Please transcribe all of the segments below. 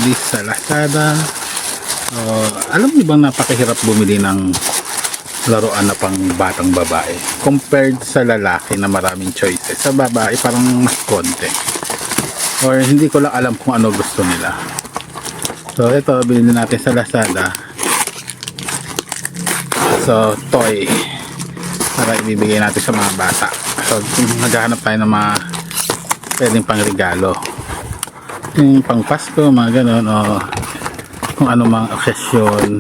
wishlist sa Lazada. Alam niyo bang napakahirap bumili ng laruan na pang batang babae compared sa lalaki na maraming choices. Sa babae parang mas konti, or hindi ko lang alam kung ano gusto nila. So ito, bilhin natin sa Lazada. So toy para ibibigay natin sa mga bata. So naghahanap tayo ng mga pwedeng pang regalo, yung pang Pasko, mga ganon, o kung ano mang okasyon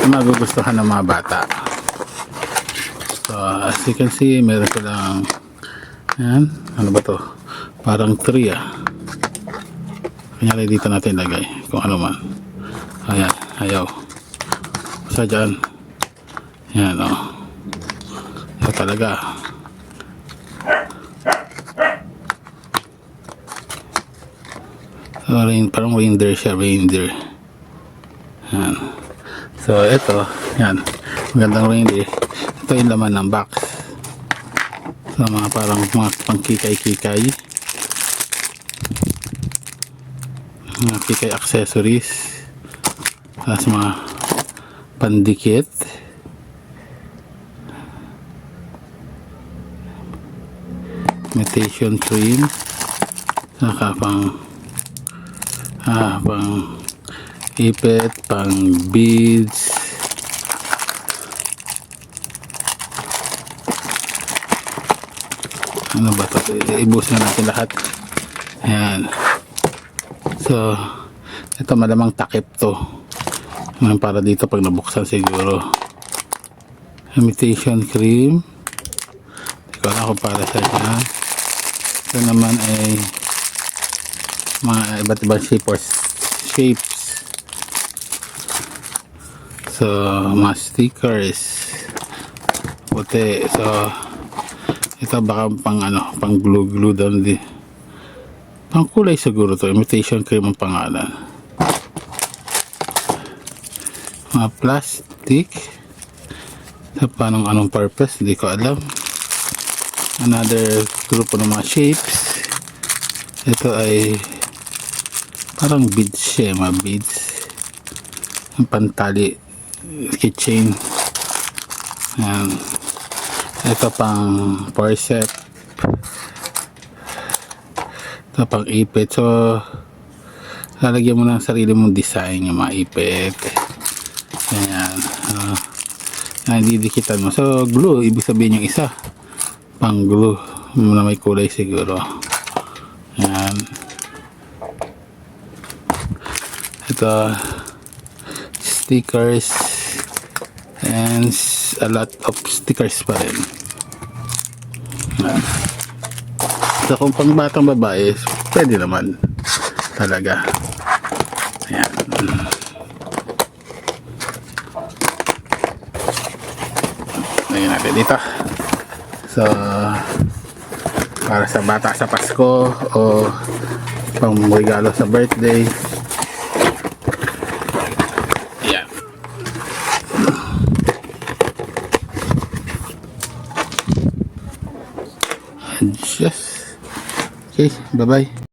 na magugustuhan ng mga bata. So as you can see, meron ko lang yan, ano ba to, parang tree kanyari dito natin lagay kung ano man. Ayan, ayaw sa dyan. Yan ito talaga. So, parang reindeer siya, reindeer. Yan. So ito, yan, magandang reindeer. Ito yung laman ng box. So mga parang mga pangkikay-kikay, mga kikay accessories, tapos mga pandikit, imitation cream, saka pang ipit, pang beads, ano ba ito, ibusin na natin lahat. Ayan. So ito malamang takip to, para dito pag nabuksan siguro. Imitation cream, hindi ko alam kung para sa dyan. Ito naman ay mga iba't ibang shapes. So mga stickers puti. So ito baka pang pang glue down di, pang kulay siguro to. Imitation cream ang pangalan. Mga plastic, sa anong purpose hindi ko alam. Another grupo ng mga shapes. Ito ay parang beads siya, mga beads, yung pantali, keychain. Ayan. Ito pang corset, ito pang ipit. So lalagyan mo ng sarili mong design yung mga ipit. Ayan. Didikitan mo. So glue, ibig sabihin yung isa pang glue na may kulay siguro. Ayan. Ito stickers, and a lot of stickers pa rin. Ayan. So kung pang batang babae, pwede naman talaga. Ayan. Lagyan natin dito. So para sa bata sa Pasko o pang regalo sa birthday. Ayan. Just okay, bye bye.